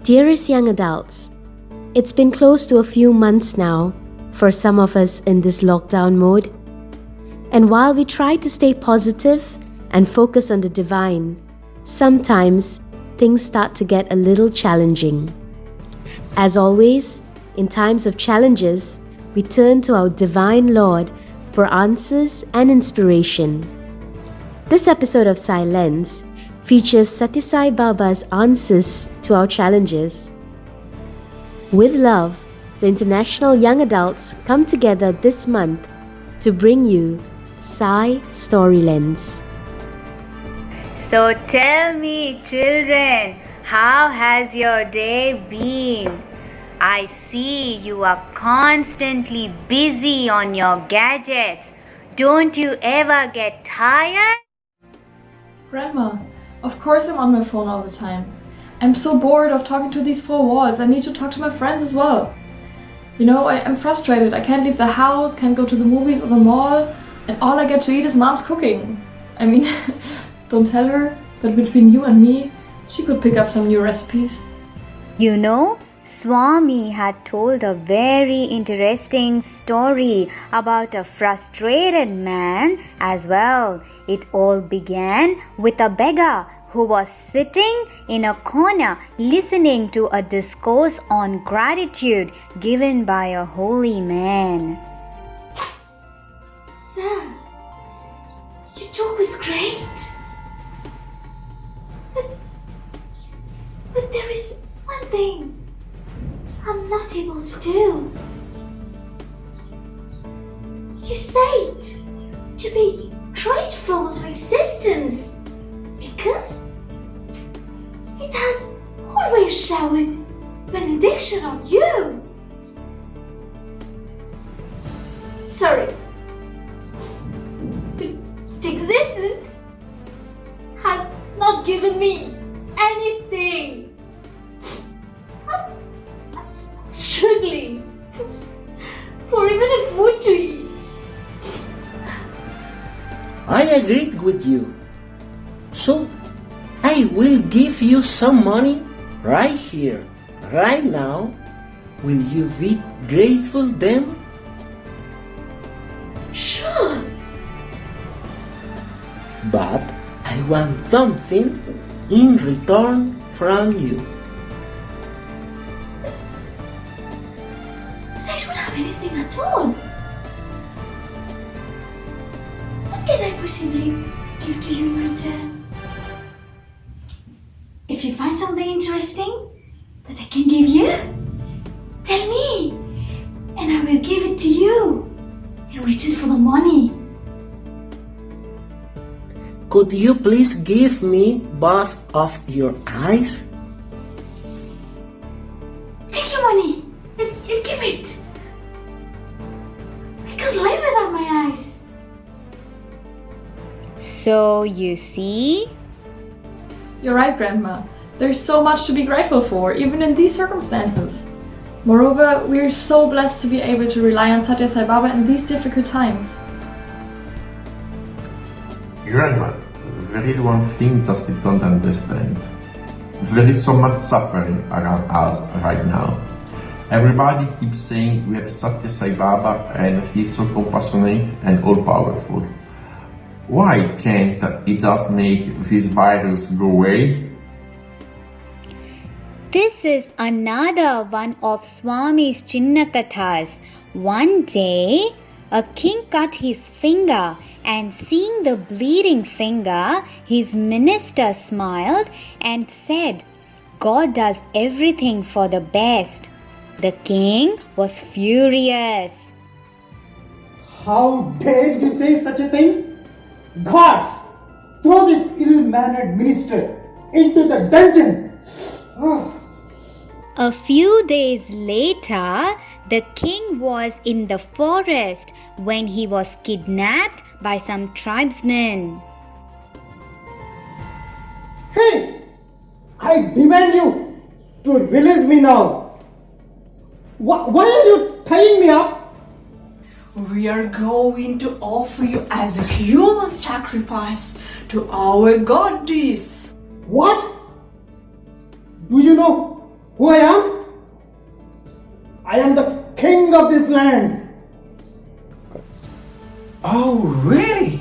Dearest young adults, it's been close to a few months now for some of us in this lockdown mode. And while we try to stay positive and focus on the divine, sometimes things start to get a little challenging. As always, in times of challenges, we turn to our divine Lord for answers and inspiration. This episode of Sai Lens features Sathya Sai Baba's answers to our challenges. With love, the international young adults come together this month to bring you Sai Story Lens. So tell me, children, how has your day been? I see you are constantly busy on your gadgets. Don't you ever get tired? Grandma, of course I'm on my phone all the time. I'm so bored of talking to these four walls. I need to talk to my friends as well. You know, I'm frustrated. I can't leave the house, can't go to the movies or the mall, and all I get to eat is mom's cooking. I mean, don't tell her, but between you and me, she could pick up some new recipes. You know, Swami had told a very interesting story about a frustrated man as well. It all began with a beggar who was sitting in a corner listening to a discourse on gratitude given by a holy man. Sir, your talk was great. But there is one thing I'm not able to do. You said to be grateful to existence because it has always showered benediction on you. Sorry. But existence has not given me anything. I'm struggling for even a food to eat. I agreed with you. So, I will give you some money right here, right now. Will you be grateful then? Sure. But I want something in return from you. But I don't have anything at all. What can I possibly give to you in return? If you find something interesting that I can give you, tell me, and I will give it to you in return for the money. Could you please give me both of your eyes? Take your money and give it. I can't live without my eyes. So you see? You're right, Grandma. There's so much to be grateful for, even in these circumstances. Moreover, we're so blessed to be able to rely on Sathya Sai Baba in these difficult times. Grandma, there is one thing that we don't understand. There is so much suffering around us right now. Everybody keeps saying we have Sathya Sai Baba and he's so compassionate and all-powerful. Why can't it just make this virus go away? This is another one of Swami's Chinnakathas. One day, a king cut his finger, and seeing the bleeding finger, his minister smiled and said, "God does everything for the best." The king was furious. How dare you say such a thing? Gods, throw this ill-mannered minister into the dungeon. A few days later, the king was in the forest when he was kidnapped by some tribesmen. Hey, I demand you to release me now. Why are you tying me up? We are going to offer you as a human sacrifice to our goddess. What? Do you know who I am? I am the king of this land. Oh, really?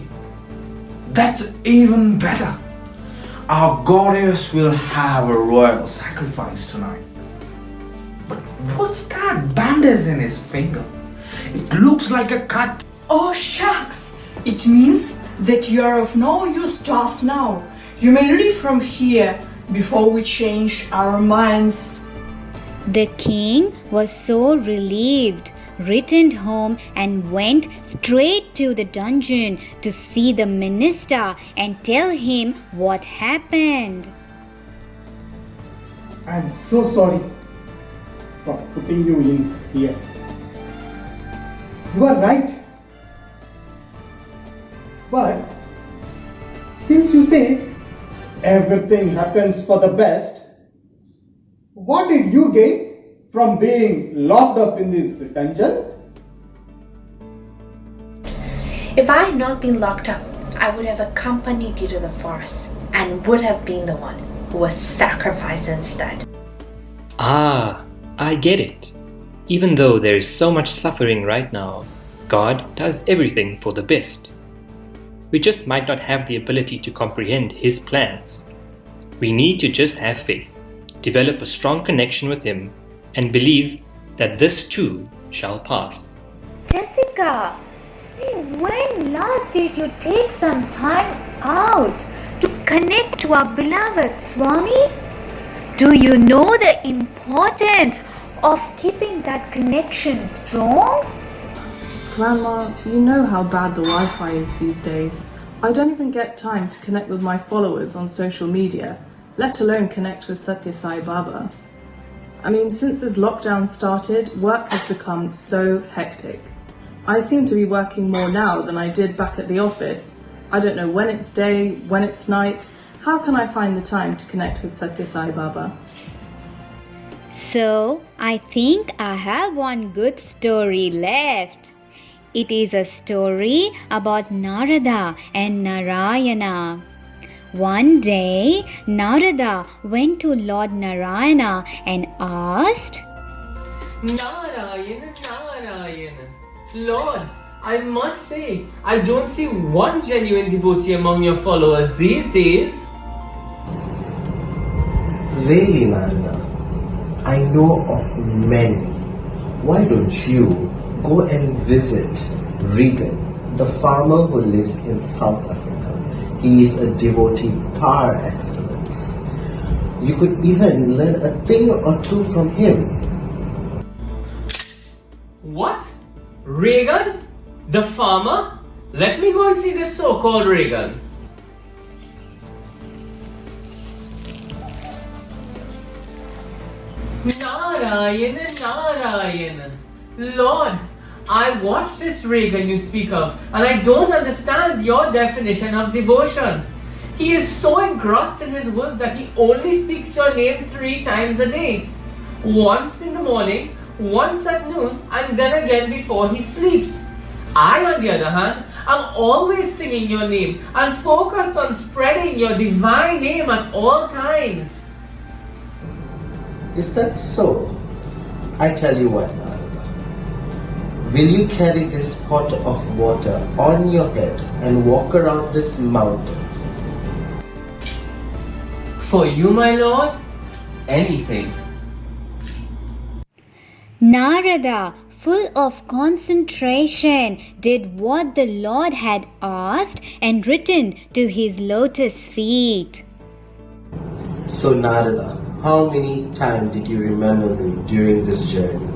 That's even better. Our goddess will have a royal sacrifice tonight. But what's that bandage in his finger? It looks like a cut. Oh shucks! It means that you are of no use to us now. You may leave from here before we change our minds. The king was so relieved, returned home and went straight to the dungeon to see the minister and tell him what happened. I am so sorry for putting you in here. You are right. But since you say everything happens for the best, what did you gain from being locked up in this dungeon? If I had not been locked up, I would have accompanied you to the forest and would have been the one who was sacrificed instead. Ah, I get it. Even though there is so much suffering right now, God does everything for the best. We just might not have the ability to comprehend His plans. We need to just have faith, develop a strong connection with Him, and believe that this too shall pass. Jessica, when last did you take some time out to connect to our beloved Swami? Do you know the importance of keeping that connection strong? Grandma, you know how bad the Wi-Fi is these days. I don't even get time to connect with my followers on social media, let alone connect with Satya Sai Baba. I mean, since this lockdown started, work has become so hectic. I seem to be working more now than I did back at the office. I don't know when it's day, when it's night. How can I find the time to connect with Satya Sai Baba? So, I think I have one good story left. It is a story about Narada and Narayana. One day, Narada went to Lord Narayana and asked, Narayana, Narayana. Lord, I must say, I don't see one genuine devotee among your followers these days. Really, Narada, I know of many. Why don't you go and visit Regan, the farmer who lives in South Africa? He is a devotee par excellence. You could even learn a thing or two from him. What? Regan? The farmer? Let me go and see this so-called Regan. Narayana, Narayana. Lord, I watched this Regan you speak of, and I don't understand your definition of devotion. He is so engrossed in his work that he only speaks your name 3 times a day. Once in the morning, once at noon, and then again before he sleeps. I, on the other hand, am always singing your name and focused on spreading your divine name at all times. Is that so? I tell you what, Narada. Will you carry this pot of water on your head and walk around this mountain? For you, my lord, anything. Narada, full of concentration, did what the Lord had asked and returned to his lotus feet. So, Narada, how many times did you remember me during this journey?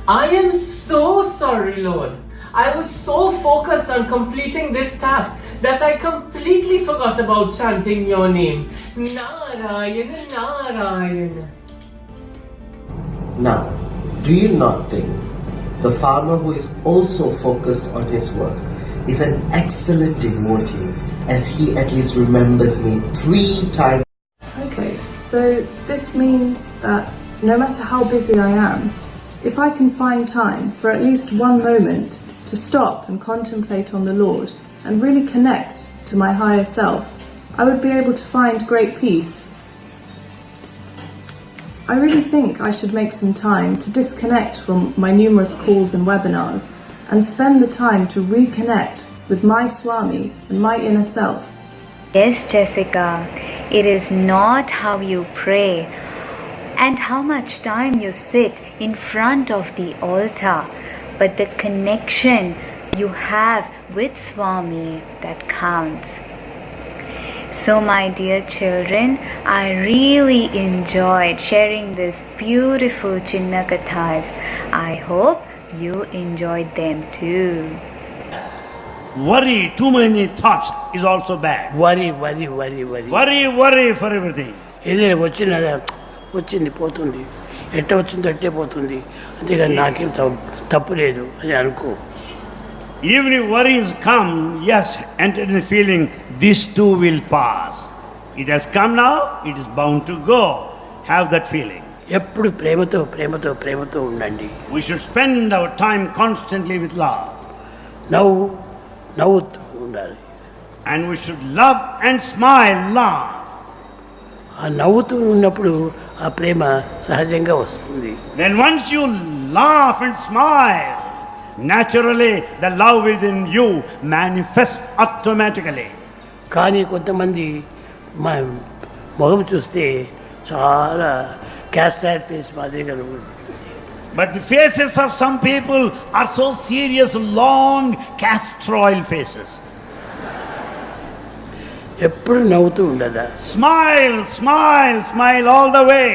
I am so sorry, Lord. I was so focused on completing this task that I completely forgot about chanting your name. Narayana, Narayana. Now, do you not think the farmer who is also focused on his work is an excellent devotee, as he at least remembers me 3 times? Okay, so this means that no matter how busy I am, if I can find time for at least one moment to stop and contemplate on the Lord and really connect to my higher self, I would be able to find great peace. I really think I should make some time to disconnect from my numerous calls and webinars and spend the time to reconnect with my Swami and my inner self. Yes, Jessica, it is not how you pray and how much time you sit in front of the altar, but the connection you have with Swami that counts. So my dear children, I really enjoyed sharing these beautiful Chinna Kathas. I hope you enjoyed them too. Worry, too many thoughts is also bad. Worry. Worry for everything. ఇదే వచ్చింది పోతుంది ఎట్ట వచ్చిందో అట్టే పోతుంది అంతేగాని నాకేం తప్పు లేదు అని అనుకో. Even if worries come, yes, enter in the feeling, this too will pass. It has come now, it is bound to go. Have that feeling. ఎప్పుడు ప్రేమతో ఉండండి. We should spend our time constantly with love. నవ్వుతూ ఉండాలి. And we should love and smile, laugh. ఆ నవ్వుతూ ఉన్నప్పుడు ఆ ప్రేమ సహజంగా వస్తుంది. Then once you laugh and smile, naturally the love within you manifests automatically. కానీ కొంతమంది మొహం చూస్తే చాలా క్యాస్టైడ్ ఫేస్ మాదిరిగా ఉంటుంది. But the faces of some people are so serious, long castor oil faces. ఎప్పుడు నవ్వుతూ ఉండదా. Smile all the way.